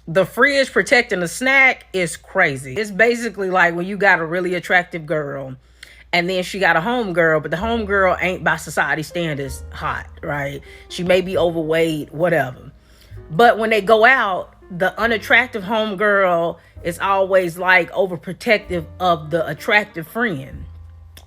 The fridge protecting the snack is crazy. It's basically like when you got a really attractive girl and then she got a homegirl, but the homegirl ain't by society standards hot, right? She may be overweight, whatever. But when they go out, the unattractive homegirl is always like overprotective of the attractive friend.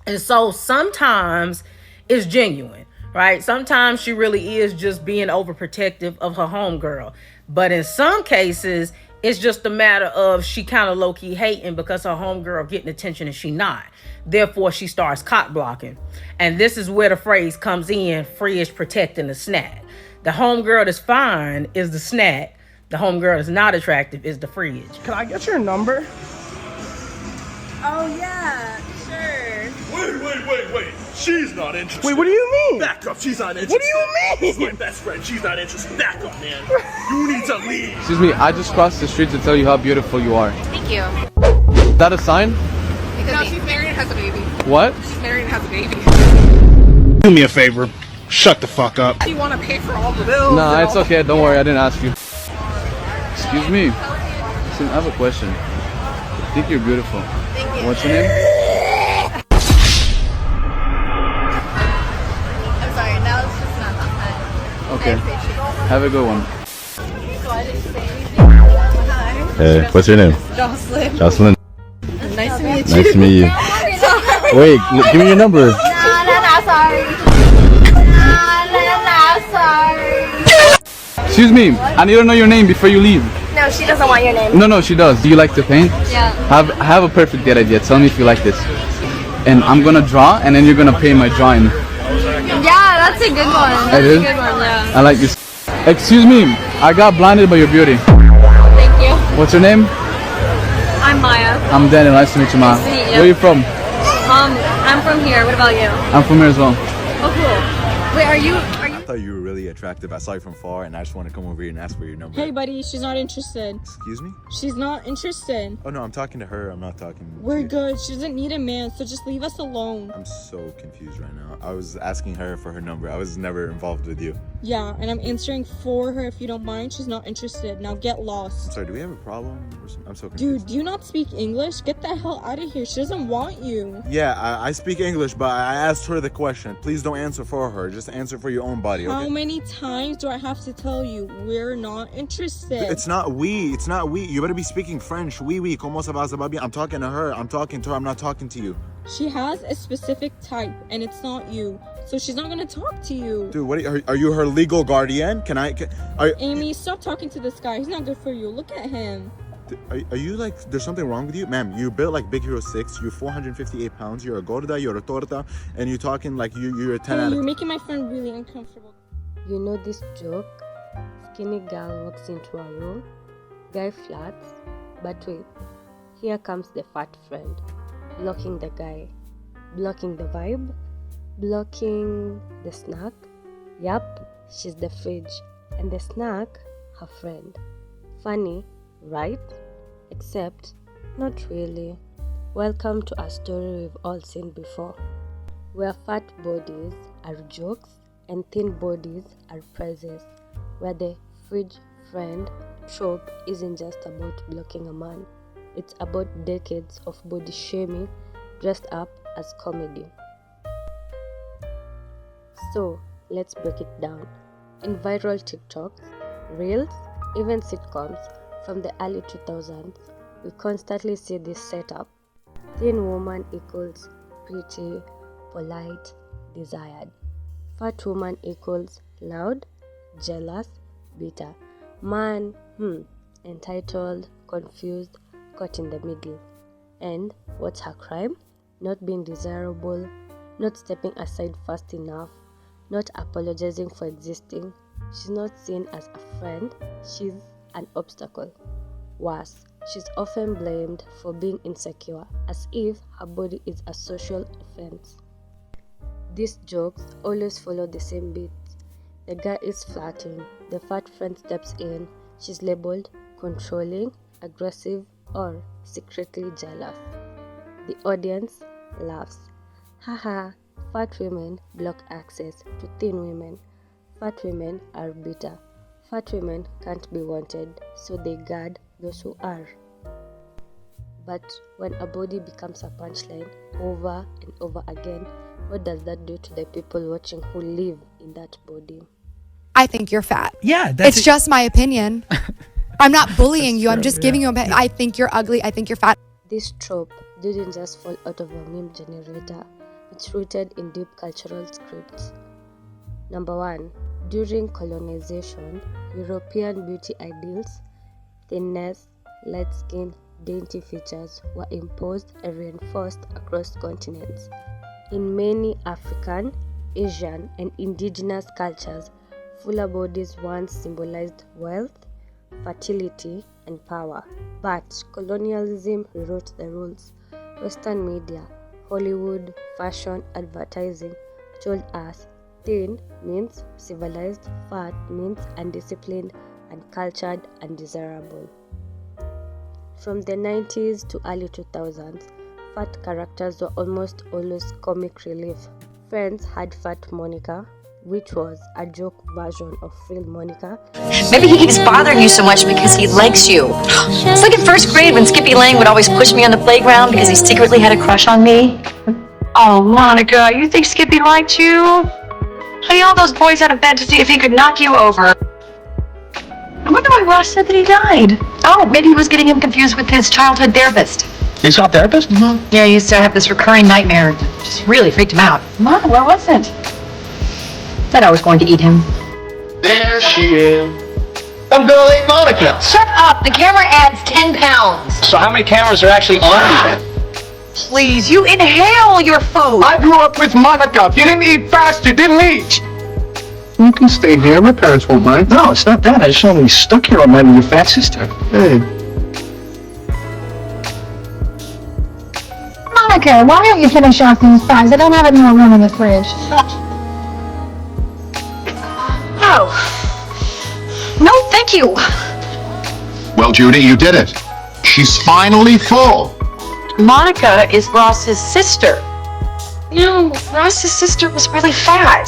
And so sometimes it's genuine, right? Sometimes she really is just being overprotective of her homegirl. But in some cases, it's just a matter of she kind of low-key hating because her homegirl getting attention and she not. Therefore, she starts cock blocking. And this is where the phrase comes in, fridge protecting the snack. The homegirl that's fine is the snack. The homegirl that's not attractive is the fridge. Can I get your number? Oh, yeah, sure. Wait. She's not interested. Wait, what do you mean? Back up, she's not interested. What do you mean? She's my best friend, she's not interested. Back up, man. You need to leave. Excuse me, I just crossed the street to tell you how beautiful you are. Thank you. Is that a sign? No, she's married and has a baby. What? She's married and has a baby. Do me a favor. Shut the fuck up. You want to pay for all the bills? Nah, it's okay. Don't worry. I didn't ask you. Excuse me. Listen, I have a question. I think you're beautiful. Thank you. What's your name? I'm sorry, now it's just not that Okay. Have a good one. So I didn't say anything. Hi. Hey, what's your name? Jocelyn. Jocelyn. Nice to meet you. Nice to meet you. Wait, give me your number. Sorry. Sorry. Excuse me. I need to know your name before you leave. No, she doesn't want your name. No, she does. Do you like to paint? Yeah. Have a perfect date idea. Tell me if you like this. And I'm gonna draw, and then you're gonna paint my drawing. Yeah, that's a good one. I did? Good one, yeah. I like this. Excuse me. I got blinded by your beauty. Thank you. What's your name? I'm Maya. I'm Daniel. Nice to meet you, Ma. Nice to meet you. Where are you from? I'm from here. What about you? I'm from here as well. Oh, cool. Wait, are you? I thought you were really attractive. I saw you from far and I just want to come over here and ask for your number. Hey buddy, she's not interested. Excuse me? She's not interested. Oh no, I'm talking to her. I'm not talking to We're you. good. She doesn't need a man, so just leave us alone. I'm so confused right now. I was asking her for her number. I was never involved with you. Yeah, and I'm answering for her if you don't mind. She's not interested. Now get I'm lost. sorry, do we have a problem or something? I'm so confused. Dude, do you not speak English? Get the hell out of here. She doesn't want you. Yeah, I speak English, but I asked her the question. Please don't answer for her. Just answer for your own body, okay? How many times do I have to tell you? We're not interested. It's not we. It's not we. You better be speaking French. Oui. Comment ça va, ça va bien? I'm talking to her. I'm talking to her. I'm not talking to you. She has a specific type, and it's not you. So she's not gonna talk to you. Dude, what are you her legal guardian? Amy, stop talking to this guy. He's not good for you. Look at him. Are you like, there's something wrong with you? Ma'am, you're built like Big Hero 6. You're 458 pounds. You're a gorda, you're a torta, and you're talking like you're a 10 out Hey, of you're making my friend really uncomfortable. You know this joke? Skinny girl walks into a room, guy flirts, but wait, here comes the fat friend, blocking the guy, blocking the vibe, blocking the snack. Yup, she's the fridge, and the snack, her friend. Funny, right? Except, not really. Welcome to a story we've all seen before, where fat bodies are jokes and thin bodies are prizes, where the fridge friend trope isn't just about blocking a man, it's about decades of body shaming dressed up as comedy. So, let's break it down. In viral TikToks, Reels, even sitcoms from the early 2000s, we constantly see this setup. Thin woman equals pretty, polite, desired. Fat woman equals loud, jealous, bitter. Man, entitled, confused, caught in the middle. And what's her crime? Not being desirable, not stepping aside fast enough, not apologizing for existing. She's not seen as a friend, she's an obstacle. Worse, she's often blamed for being insecure, as if her body is a social offense. These jokes always follow the same beat. The guy is flirting, the fat friend steps in, she's labeled controlling, aggressive, or secretly jealous. The audience laughs. Haha, fat women block access to thin women. Fat women are bitter. Fat women can't be wanted, so they guard those who are. But when a body becomes a punchline over and over again, what does that do to the people watching who live in that body? I think you're fat. Yeah, It's just my opinion. I'm not bullying you. I'm true, just giving you a I think you're ugly. I think you're fat. This trope didn't just fall out of a meme generator. It's rooted in deep cultural scripts. Number 1. During colonization, European beauty ideals, thinness, light skin, dainty features were imposed and reinforced across continents. In many African, Asian, and indigenous cultures, fuller bodies once symbolized wealth, fertility, and power. But colonialism rewrote the rules. Western media, Hollywood, fashion, advertising told us thin means civilized, fat means undisciplined, uncultured, undesirable. From the 90s to early 2000s, fat characters were almost always comic relief. Friends had Fat Monica, which was a joke version of real Monica. Maybe he keeps bothering you so much because he likes you. It's like in first grade when Skippy Lang would always push me on the playground because he secretly had a crush on me. Oh, Monica, you think Skippy liked you? Honey, all those boys out of bed to see if he could knock you over. I wonder why Ross said that he died. Oh, maybe he was getting him confused with his childhood therapist. You saw a therapist? Mm-hmm. Yeah, he used to have this recurring nightmare. It just really freaked him out. Mom, where was it? Said I was going to eat him. There she is. I'm gonna eat Monica. Shut up! The camera adds 10 pounds. So how many cameras are actually on you? Please, you inhale your food. I grew up with Monica. If you didn't eat fast, you didn't eat. You can stay here. My parents won't mind. No, it's not that. I just don't want to be stuck here all night with your fat sister. Hey. Monica, why don't you finish off these fries? I don't have any more room in the fridge. Oh. No, thank you. Well, Judy, you did it. She's finally full. Monica is Ross's sister. You know, Ross's sister was really fat.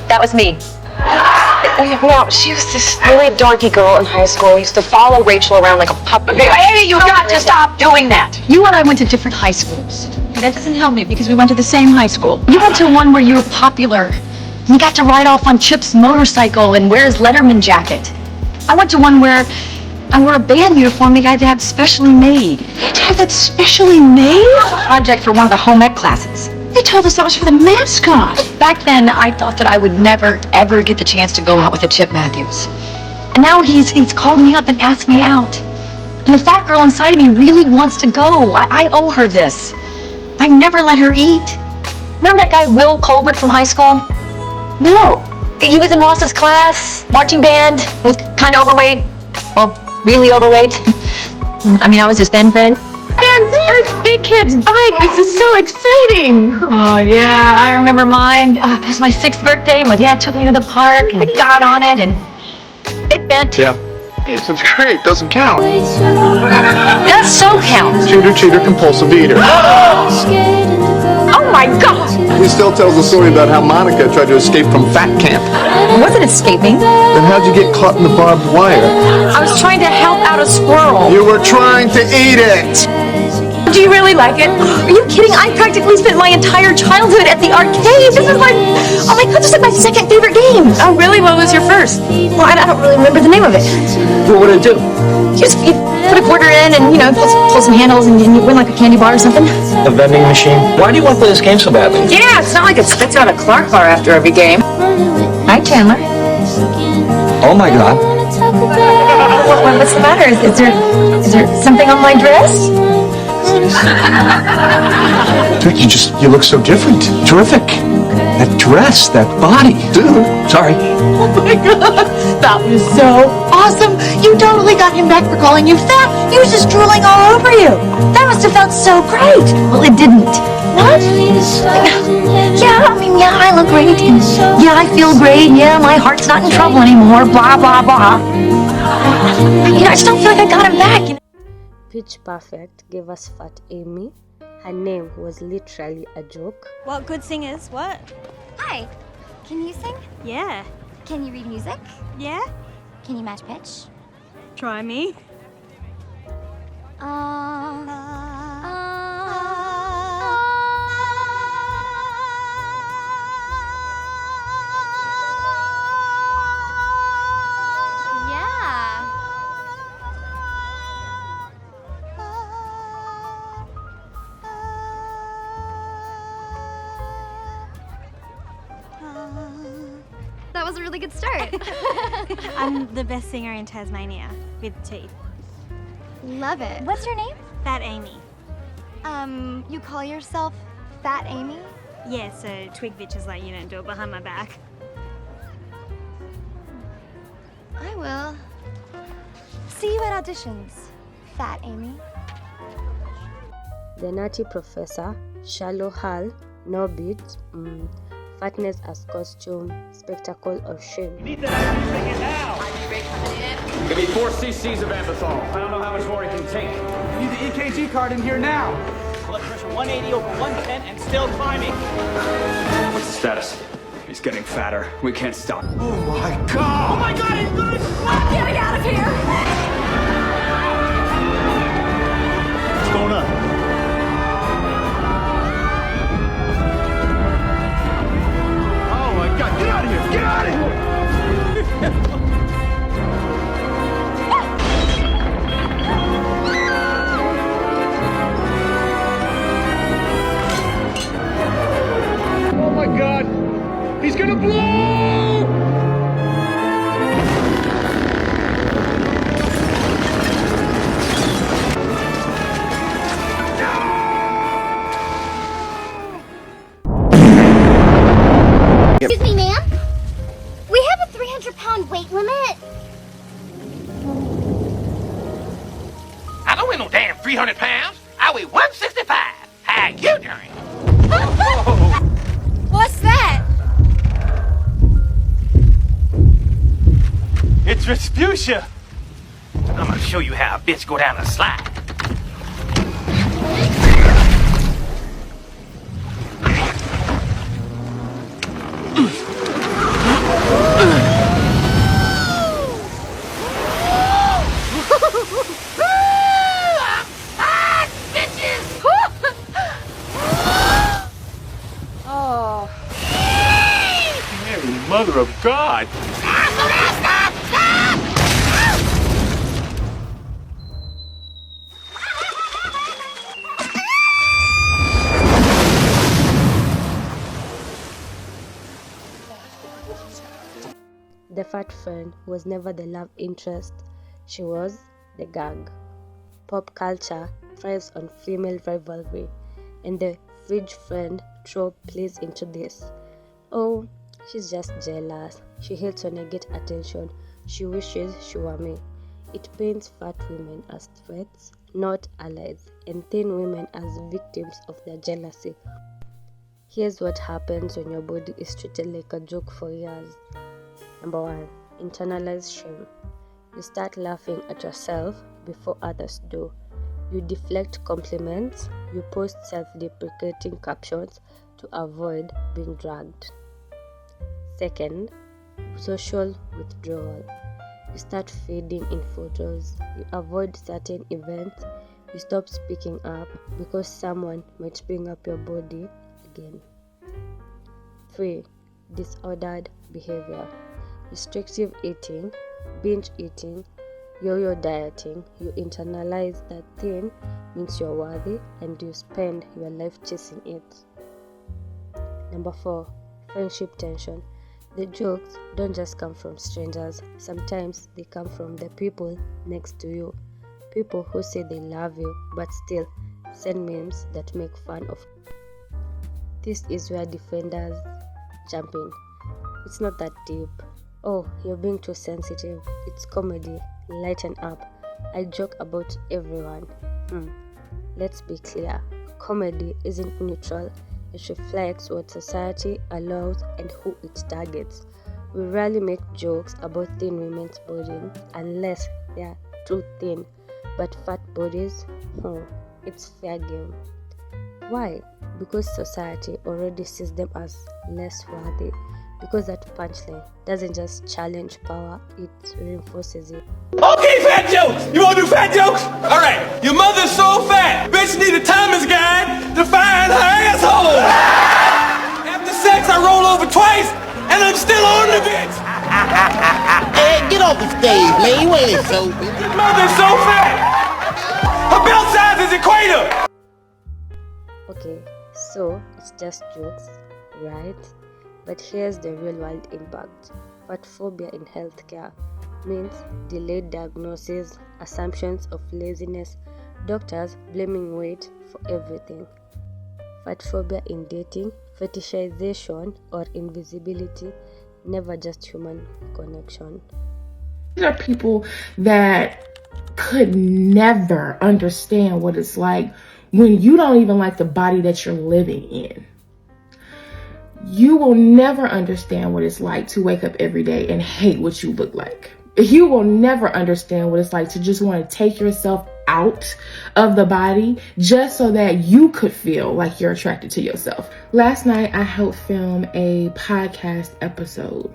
That was me. No, she was this really dorky girl in high school. Used to follow Rachel around like a puppy. Hey, you got to stop doing that. You and I went to different high schools. That doesn't help me because we went to the same high school. You went to one where you were popular. You got to ride off on Chip's motorcycle and wear his Letterman jacket. I went to one where I wore a band uniform the guy had to have specially made. To have that specially made? Project for one of the home ec classes. They told us that was for the mascot. Back then, I thought that I would never, ever get the chance to go out with a Chip Matthews. And now he's called me up and asked me out. And the fat girl inside of me really wants to go. I owe her this. I never let her eat. Remember that guy Will Colbert from high school? No. He was in Ross's class, marching band, was kind of overweight. Well, really overweight. I mean, I was his then friend. And there's big kid's bike. This is so exciting. Oh, yeah, I remember mine. It was my 6th birthday. My dad took me to the park and I got on it and it bent. Yeah. It's great. Doesn't count. That so counts. Cheater, compulsive eater. Oh my God. He still tells the story about how Monica tried to escape from fat camp. I wasn't escaping. Then how'd you get caught in the barbed wire? I was trying to help out a squirrel. You were trying to eat it. Do you really like it? Are you kidding? I practically spent my entire childhood at the arcade. This is like, oh my God, this is like my 2nd favorite game. Oh really? What was your first? Well, I don't really remember the name of it. What would it do? You put a quarter in and, pull some handles and you win like a candy bar or something. A vending machine. Why do you want to play this game so badly? Yeah, it's not like it spits out a Clark bar after every game. Hi, Chandler. Oh my God. What's the matter? Is there something on my dress? You look so different. Terrific. That dress, that body. Dude. Sorry. Oh my God, that was so awesome. You totally got him back for calling you fat. He was just drooling all over you. That must have felt so great. Well, it didn't. What? Yeah, I look great. And yeah, I feel great. Yeah, my heart's not in trouble anymore. Blah, blah, blah. I just don't feel like I got him back. Pitch Perfect gave us Fat Amy. Her name was literally a joke. What good singers? What? Hi. Can you sing? Yeah. Can you read music? Yeah? Can you match pitch? Try me. Yeah. That was a really good start. I'm the best singer in Tasmania, with teeth. Love it. What's your name? Fat Amy. You call yourself Fat Amy? Yeah, so twig bitches like you don't do it behind my back. I will. See you at auditions, Fat Amy. The Nutty Professor, Shallow Hull, No Beat, Fatness as Costume, Spectacle or Shame. Need that IV ticket now! Give me 4 cc's of Ambithol. I don't know how much more he can take. Need the EKG card in here now. Blood pressure 180 over 110 and still climbing. What's the status? He's getting fatter. We can't stop. Oh my god! Oh my god, he's gonna I'm getting out of here! What's going on? Oh my god, get out of here! Get out of here! Oh my god! He's gonna blow! Excuse me, ma'am? We have a 300-pound weight limit. I don't weigh no damn 300 pounds. I weigh 165. How you doing? What's that? It's Respucia. I'm gonna show you how a bitch go down a slide. Mother of God! The fat friend was never the love interest, she was the gag. Pop culture thrives on female rivalry, and the fridge friend trope plays into this. Oh, she's just jealous. She hates when I get attention. She wishes she were me. It paints fat women as threats, not allies, and thin women as victims of their jealousy. Here's what happens when your body is treated like a joke for years. Number 1. Internalize shame. You start laughing at yourself before others do. You deflect compliments. You post self-deprecating captions to avoid being dragged. Second, social withdrawal. You start fading in photos. You avoid certain events. You stop speaking up because someone might bring up your body again. 3. Disordered behavior. Restrictive eating, binge eating, yo-yo dieting. You internalize that thin means you're worthy and you spend your life chasing it. Number 4. Friendship tension. The jokes don't just come from strangers. Sometimes they come from the people next to you. People who say they love you but still send memes that make fun of you. This is where defenders jump in. It's not that deep. Oh, you're being too sensitive. It's comedy. Lighten up. I joke about everyone. Let's be clear. Comedy isn't neutral. It reflects what society allows and who it targets. We rarely make jokes about thin women's bodies unless they are too thin. But fat bodies, it's fair game. Why? Because society already sees them as less worthy. because that punchline doesn't just challenge power, it reinforces it. Okay, fat jokes! You wanna do fat jokes? Alright, your mother's so fat, bitch need a Thomas guide to find her asshole! After sex, I roll over twice, and I'm still on the bitch! Hey, get off the stage, man. You ain't so. Your mother's so fat! Her belt size is equator! Okay, so it's just jokes, right? But here's the real world impact. Fat phobia in healthcare means delayed diagnosis, assumptions of laziness, doctors blaming weight for everything. Fat phobia in dating, fetishization or invisibility, never just human connection. These are people that could never understand what it's like when you don't even like the body that you're living in. You will never understand what it's like to wake up every day and hate what you look like. You will never understand what it's like to just want to take yourself out of the body just so that you could feel like you're attracted to yourself. Last night, I helped film a podcast episode.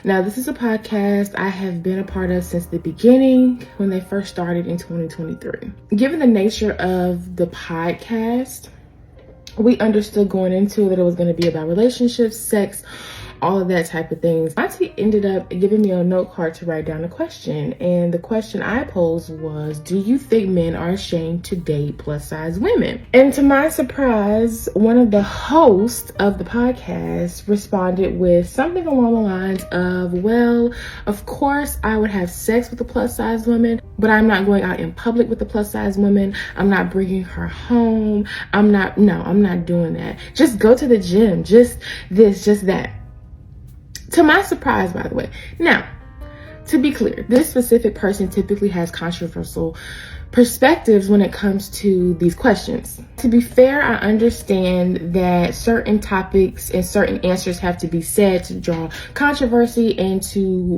Now, this is a podcast I have been a part of since the beginning when they first started in 2023. Given the nature of the podcast, we understood going into it that it was going to be about relationships, sex, all of that type of things. Auntie ended up giving me a note card to write down a question. And the question I posed was, do you think men are ashamed to date plus size women? And to my surprise, one of the hosts of the podcast responded with something along the lines of, well, of course I would have sex with a plus size woman, but I'm not going out in public with a plus size woman. I'm not bringing her home. I'm not doing that. Just go to the gym. Just this, just that. To my surprise, by the way. Now, to be clear, this specific person typically has controversial perspectives when it comes to these questions. To be fair, I understand that certain topics and certain answers have to be said to draw controversy and to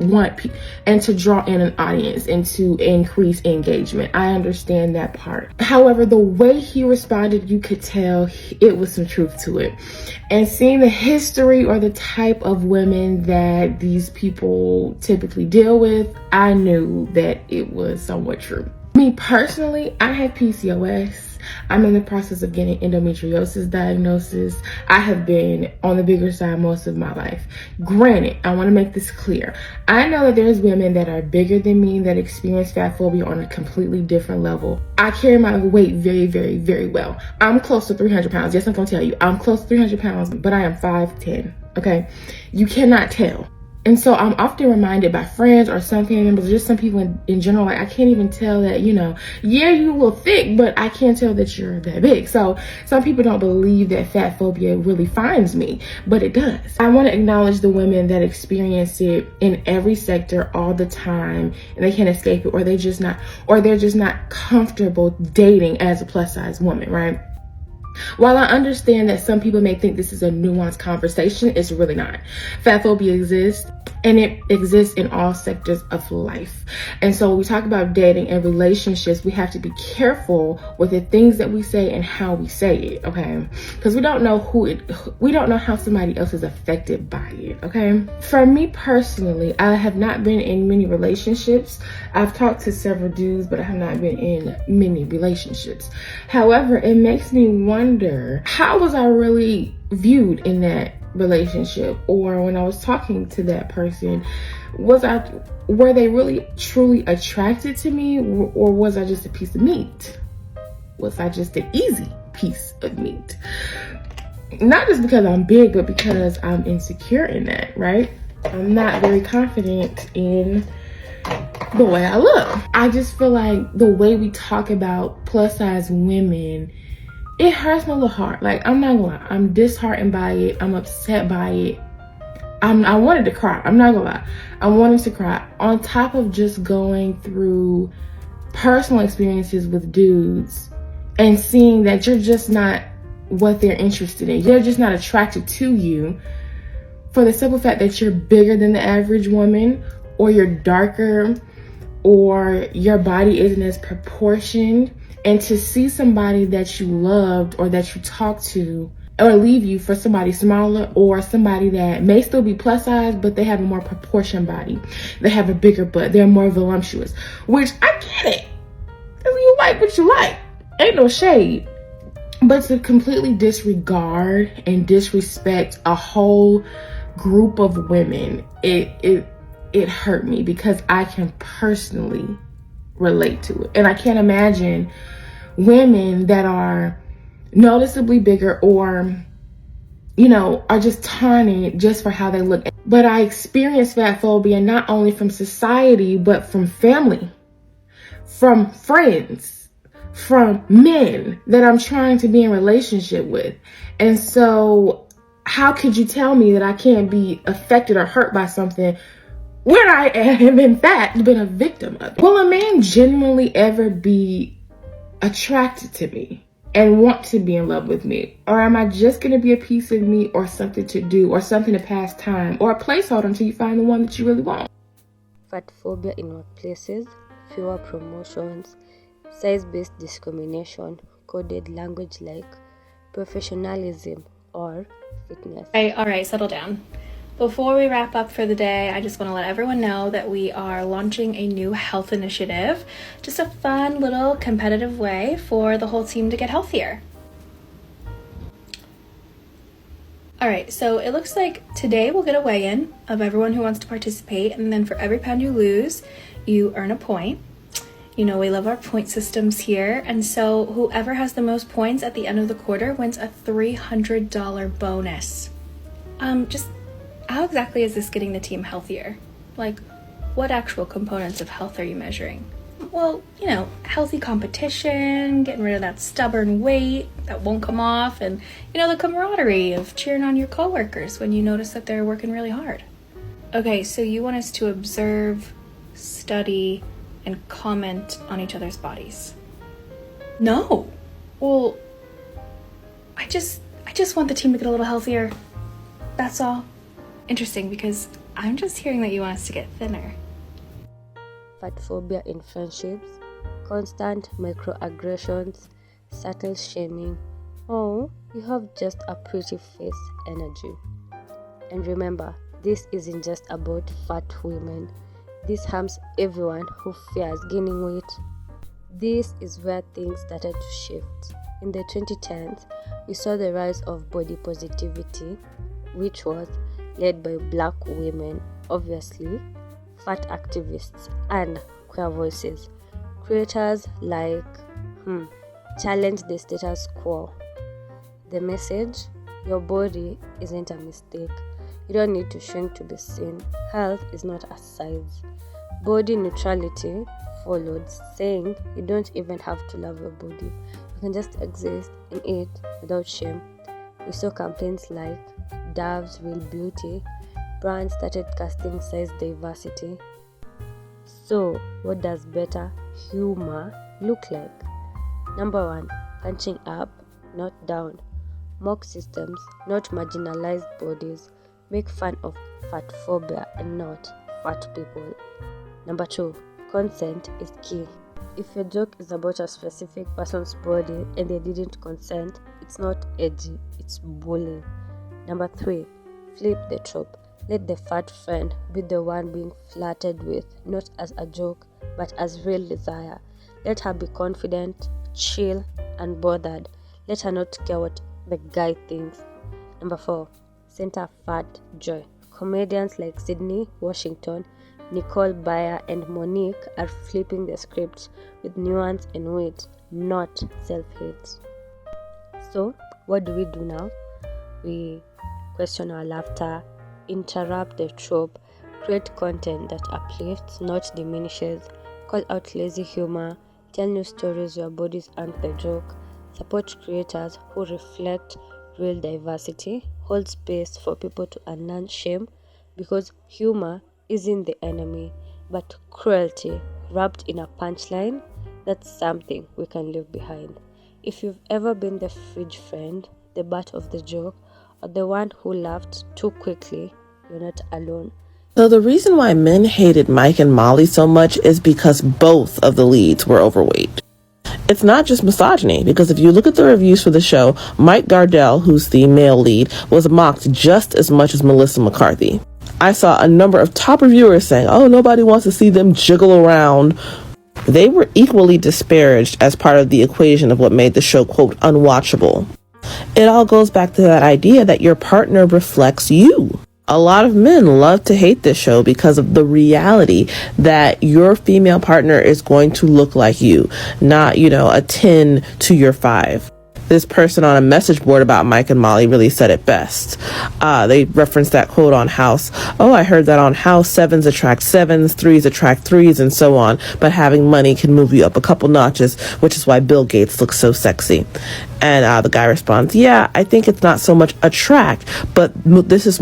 draw in an audience and to increase engagement. I understand that part. However, the way he responded, you could tell it was some truth to it. And seeing the history or the type of women that these people typically deal with, I knew that it was somewhat true. Me personally, I have PCOS. I'm in the process of getting endometriosis diagnosis. I have been on the bigger side most of my life. Granted, I want to make this clear. I know that there's women that are bigger than me that experience fat phobia on a completely different level. I carry my weight very, very, very well. I'm close to 300 pounds. Yes, I'm going to tell you. I'm close to 300 pounds, but I am 5'10", okay? You cannot tell. And so I'm often reminded by friends or some family members, just some people in general, like I can't even tell that, yeah, you look thick, but I can't tell that you're that big. So some people don't believe that fat phobia really finds me, but it does. I want to acknowledge the women that experience it in every sector all the time and they can't escape it, or they're just not comfortable dating as a plus size woman, right? While I understand that some people may think this is a nuanced conversation, it's really not. Fat phobia exists, and it exists in all sectors of life. And so when we talk about dating and relationships, we have to be careful with the things that we say and how we say it, okay? Because we don't know how somebody else is affected by it, okay? For me personally, I have not been in many relationships. I've talked to several dudes, but I have not been in many relationships. However, it makes me wonder, how was I really viewed in that relationship? Or when I was talking to that person, were they really truly attracted to me, or was I just a piece of meat? Was I just an easy piece of meat? Not just because I'm big, but because I'm insecure in that, right? I'm not very confident in the way I look. I just feel like the way we talk about plus size women, it hurts my little heart. Like, I'm not gonna lie, I'm disheartened by it. I'm upset by it. I wanted to cry. I'm not gonna lie. I wanted to cry. On top of just going through personal experiences with dudes and seeing that you're just not what they're interested in. They're just not attracted to you for the simple fact that you're bigger than the average woman, or you're darker, or your body isn't as proportioned. And to see somebody that you loved or that you talked to or leave you for somebody smaller or somebody that may still be plus size, but they have a more proportioned body. They have a bigger butt. They're more voluptuous, which I get it. You like what you like. Ain't no shade. But to completely disregard and disrespect a whole group of women, it hurt me because I can personally relate to it. And I can't imagine women that are noticeably bigger or, you know, are just taunted just for how they look. But I experience fat phobia not only from society, but from family, from friends, from men that I'm trying to be in relationship with. And so how could you tell me that I can't be affected or hurt by something when I am in fact been a victim of it? Will a man genuinely ever be attracted to me and want to be in love with me? Or am I just going to be a piece of me or something to do or something to pass time or a placeholder until you find the one that you really want? Fat phobia in workplaces, fewer promotions, size-based discrimination, coded language like professionalism or fitness. All right, settle down. Before we wrap up for the day, I just want to let everyone know that we are launching a new health initiative. Just a fun little competitive way for the whole team to get healthier. All right, so it looks like today we'll get a weigh-in of everyone who wants to participate, and then for every pound you lose, you earn a point. You know, we love our point systems here, and so whoever has the most points at the end of the quarter wins a $300 bonus. Just how exactly is this getting the team healthier? Like, what actual components of health are you measuring? Well, you know, healthy competition, getting rid of that stubborn weight that won't come off, and, you know, the camaraderie of cheering on your coworkers when you notice that they're working really hard. Okay, so you want us to observe, study, and comment on each other's bodies. No. Well, I just want the team to get a little healthier. That's all. Interesting, because I'm just hearing that you want us to get thinner. Fat phobia in friendships, constant microaggressions, subtle shaming. Oh, you have just a pretty face energy. And remember, this isn't just about fat women. This harms everyone who fears gaining weight. This is where things started to shift. In the 2010s, we saw the rise of body positivity, which was led by black women, obviously, fat activists, and queer voices. Creators like challenge the status quo. The message: your body isn't a mistake. You don't need to shrink to be seen. Health is not a size. Body neutrality followed, saying you don't even have to love your body. You can just exist in it without shame. We saw campaigns like Dove's Real Beauty. Brands started casting size diversity. So, what does better humor look like? Number 1, punching up, not down. Mock systems, not marginalized bodies. Make fun of fat phobia and not fat people. Number 2, consent is key. If your joke is about a specific person's body and they didn't consent, it's not edgy, it's bullying. Number 3, flip the trope. Let the fat friend be the one being flirted with, not as a joke, but as real desire. Let her be confident, chill, and bothered. Let her not care what the guy thinks. Number 4, center fat joy. Comedians like Sydney Washington, Nicole Byer, and Monique are flipping the script with nuance and wit, not self-hate. So, what do we do now? We question our laughter, interrupt the trope, create content that uplifts, not diminishes, call out lazy humor, tell new stories your bodies aren't the joke, support creators who reflect real diversity, hold space for people to unlearn shame, because humor isn't the enemy, but cruelty wrapped in a punchline. That's something we can leave behind. If you've ever been the fridge friend, the butt of the joke, or the one who laughed too quickly, you're not alone. So the reason why men hated Mike and Molly so much is because both of the leads were overweight. It's not just misogyny, because if you look at the reviews for the show, Mike Gardell, who's the male lead, was mocked just as much as Melissa McCarthy. I saw a number of top reviewers saying, oh, nobody wants to see them jiggle around. They were equally disparaged as part of the equation of what made the show, quote, unwatchable. It all goes back to that idea that your partner reflects you. A lot of men love to hate this show because of the reality that your female partner is going to look like you, not, a 10 to your 5. This person on a message board about Mike and Molly really said it best. They referenced that quote on House. Oh, I heard that on House, 7s attract 7s, 3s attract 3s, and so on. But having money can move you up a couple notches, which is why Bill Gates looks so sexy. And the guy responds, yeah, I think it's not so much attract, but this is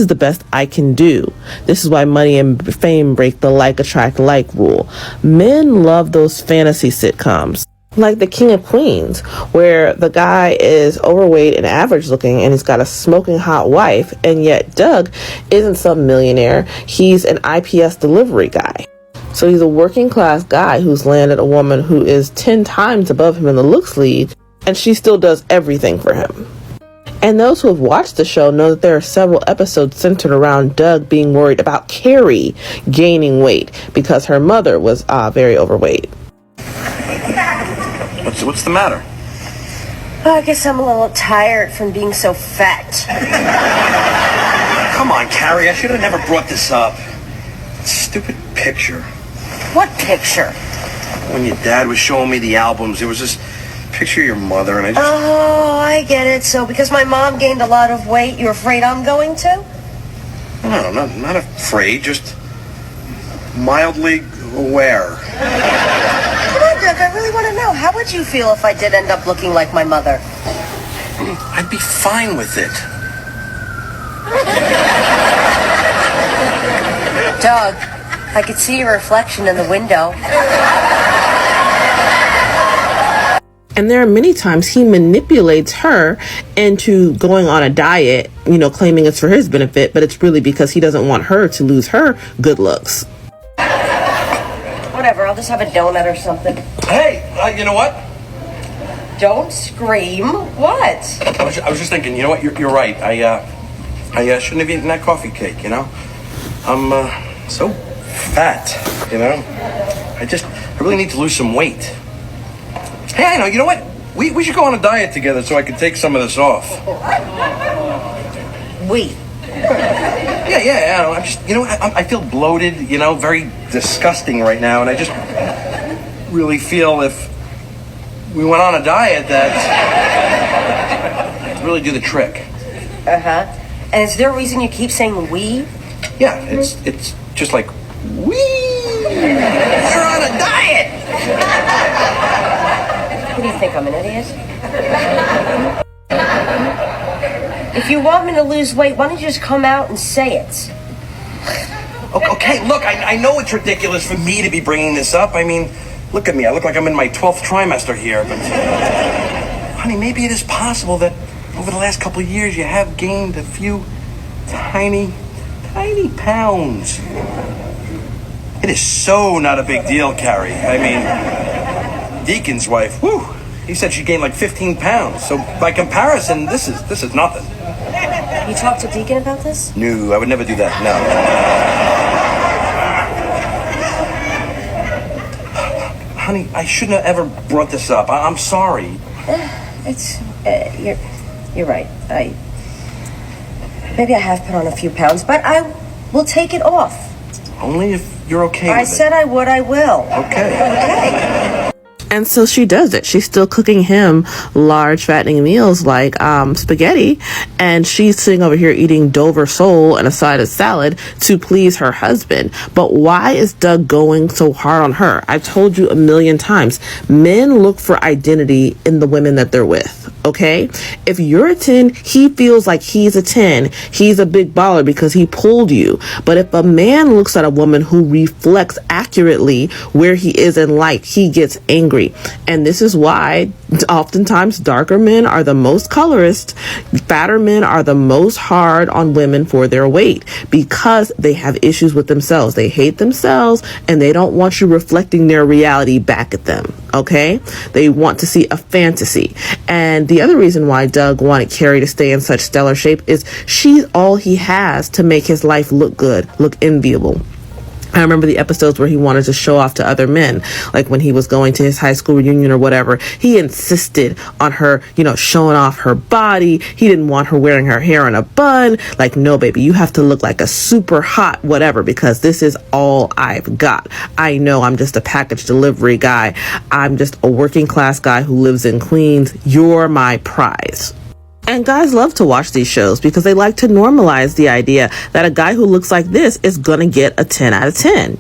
the best I can do. This is why money and fame break the like attract like rule. Men love those fantasy sitcoms, like The King of Queens, where the guy is overweight and average looking and he's got a smoking hot wife, and yet Doug isn't some millionaire. He's an IPS delivery guy. So he's a working class guy who's landed a woman who is 10 times above him in the looks league, and she still does everything for him. And those who have watched the show know that there are several episodes centered around Doug being worried about Carrie gaining weight because her mother was very overweight. What's the matter? Oh, I guess I'm a little tired from being so fat. Come on, Carrie, I should have never brought this up. Stupid picture. What picture? When your dad was showing me the albums, there was this picture of your mother, and I just... Oh, I get it. So because my mom gained a lot of weight, you're afraid I'm going to? No, not afraid, just mildly aware. Come on, Doug, I really want to know. How would you feel if I did end up looking like my mother? I'd be fine with it. Doug, I could see your reflection in the window. And there are many times he manipulates her into going on a diet, claiming it's for his benefit, but it's really because he doesn't want her to lose her good looks. Whatever, I'll just have a donut or something. Hey, you know what? Don't scream. What? I was just thinking, you know what? You're right. I shouldn't have eaten that coffee cake, I'm so fat, I really need to lose some weight. Hey, I know, you know what? We should go on a diet together so I can take some of this off. We? Yeah, I'm just, I feel bloated, very disgusting right now, and I just really feel if we went on a diet that would really do the trick. Uh-huh. And is there a reason you keep saying we? Yeah, it's just like, we're on a diet! What do you think, I'm an idiot? If you want me to lose weight, why don't you just come out and say it? Okay, look, I know it's ridiculous for me to be bringing this up. I mean, look at me. I look like I'm in my 12th trimester here, but... Honey, maybe it is possible that over the last couple of years you have gained a few tiny pounds. It is so not a big deal, Carrie. I mean, Deacon's wife, he said she gained like 15 pounds. So by comparison, this is nothing. You talked to Deacon about this? No, I would never do that, no. Honey, I shouldn't have ever brought this up. I'm sorry. You're right. Maybe I have put on a few pounds, but I will take it off. Only if you're okay with it. I said I would, I will. Okay. And so she does it. She's still cooking him large fattening meals like spaghetti, and she's sitting over here eating Dover sole and a side of salad to please her husband. But why is Doug going so hard on her? I've told you a million times, men look for identity in the women that they're with. Okay, if you're a 10, he feels like he's a 10. He's a big baller because he pulled you. But if a man looks at a woman who reflects accurately where he is in life, he gets angry. And this is why oftentimes darker men are the most colorist, fatter men are the most hard on women for their weight, because they have issues with themselves. They hate themselves and they don't want you reflecting their reality back at them. Okay? They want to see a fantasy. And the other reason why Doug wanted Carrie to stay in such stellar shape is she's all he has to make his life look good, look enviable. I remember the episodes where he wanted to show off to other men, like when he was going to his high school reunion or whatever. He insisted on her, showing off her body. He didn't want her wearing her hair in a bun. Like, no, baby, you have to look like a super hot whatever, because this is all I've got. I know I'm just a package delivery guy. I'm just a working class guy who lives in Queens. You're my prize. And guys love to watch these shows because they like to normalize the idea that a guy who looks like this is gonna get a 10 out of 10,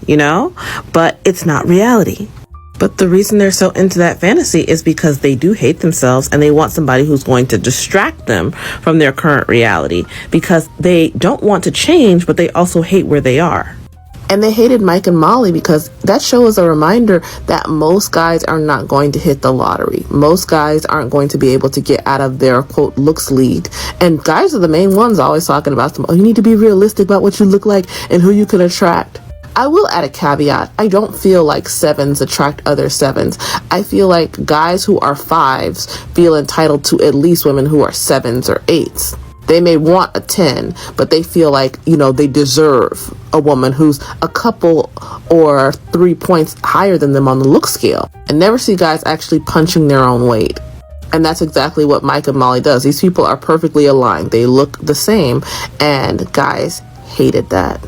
But it's not reality. But the reason they're so into that fantasy is because they do hate themselves and they want somebody who's going to distract them from their current reality, because they don't want to change, but they also hate where they are. And they hated Mike and Molly because that show is a reminder that most guys are not going to hit the lottery. Most guys aren't going to be able to get out of their, quote, looks league. And guys are the main ones always talking about them. Oh, you need to be realistic about what you look like and who you can attract. I will add a caveat. I don't feel like 7s attract other 7s. I feel like guys who are 5s feel entitled to at least women who are 7s or 8s. They may want a 10, but they feel like, they deserve a woman who's a couple or 3 points higher than them on the look scale. I never see guys actually punching their own weight. And that's exactly what Mike and Molly does. These people are perfectly aligned. They look the same, and guys hated that.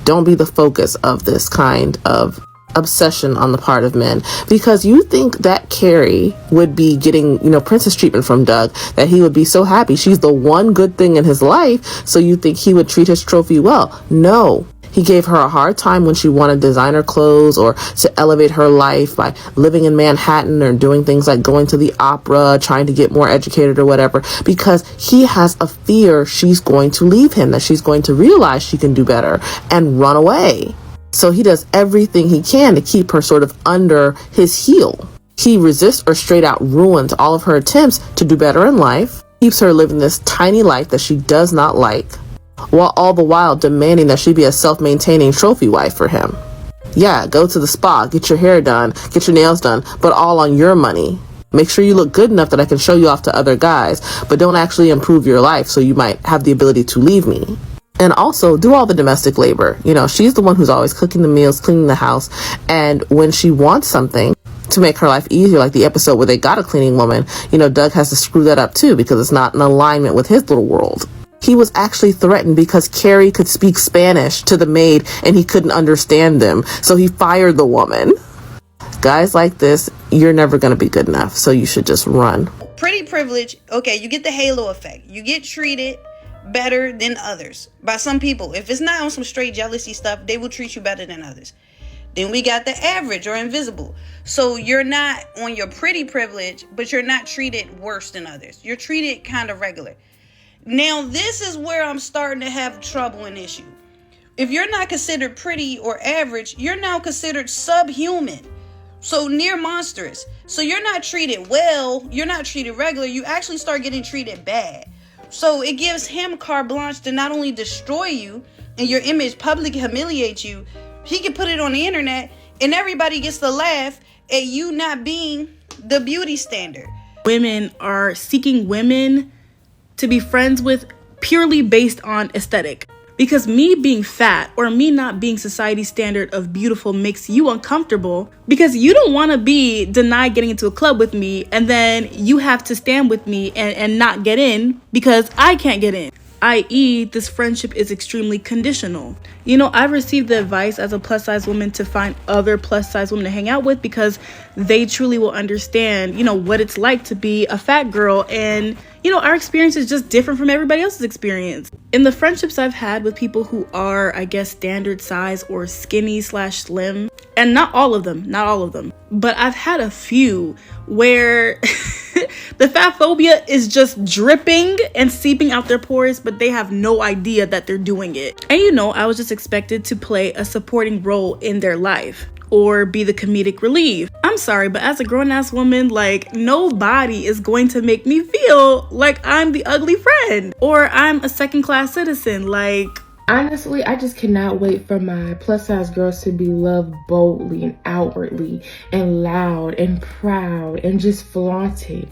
Don't be the focus of this kind of obsession on the part of men, because you think that Carrie would be getting, princess treatment from Doug, that he would be so happy. She's the one good thing in his life, so you think he would treat his trophy well. No. He gave her a hard time when she wanted designer clothes or to elevate her life by living in Manhattan or doing things like going to the opera, trying to get more educated or whatever, because he has a fear she's going to leave him, that she's going to realize she can do better and run away. So he does everything he can to keep her sort of under his heel. He resists or straight out ruins all of her attempts to do better in life, keeps her living this tiny life that she does not like, while all the while demanding that she be a self-maintaining trophy wife for him. Yeah, go to the spa, get your hair done, get your nails done, but all on your money. Make sure you look good enough that I can show you off to other guys, but don't actually improve your life so you might have the ability to leave me. And also, do all the domestic labor. She's the one who's always cooking the meals, cleaning the house. And when she wants something to make her life easier, like the episode where they got a cleaning woman, Doug has to screw that up too, because it's not in alignment with his little world. He was actually threatened because Carrie could speak Spanish to the maid and he couldn't understand them. So he fired the woman. Guys like this, you're never going to be good enough. So you should just run. Pretty privilege. Okay, you get the halo effect. You get treated better than others by some people. If it's not on some straight jealousy stuff, they will treat you better than others. Then we got the average or invisible. So you're not on your pretty privilege, but you're not treated worse than others. You're treated kind of regular. Now, this is where I'm starting to have trouble and issue. If you're not considered pretty or average, you're now considered subhuman. So near monstrous. So you're not treated well, you're not treated regular, you actually start getting treated bad. So it gives him carte blanche to not only destroy you and your image, publicly humiliate you, he can put it on the internet and everybody gets to laugh at you not being the beauty standard. Women are seeking women to be friends with purely based on aesthetic. Because me being fat or me not being society's standard of beautiful makes you uncomfortable because you don't want to be denied getting into a club with me and then you have to stand with me and not get in because I can't get in. I.e., this friendship is extremely conditional. I've received the advice as a plus size woman to find other plus size women to hang out with because they truly will understand, what it's like to be a fat girl. And, our experience is just different from everybody else's experience. In the friendships I've had with people who are, I guess, standard size or skinny/slim, and not all of them, but I've had a few where the fat phobia is just dripping and seeping out their pores, but they have no idea that they're doing it. And I was just expected to play a supporting role in their life or be the comedic relief. I'm sorry, but as a grown-ass woman, nobody is going to make me feel like I'm the ugly friend or I'm a second-class citizen. Honestly, I just cannot wait for my plus size girls to be loved boldly and outwardly and loud and proud and just flaunted.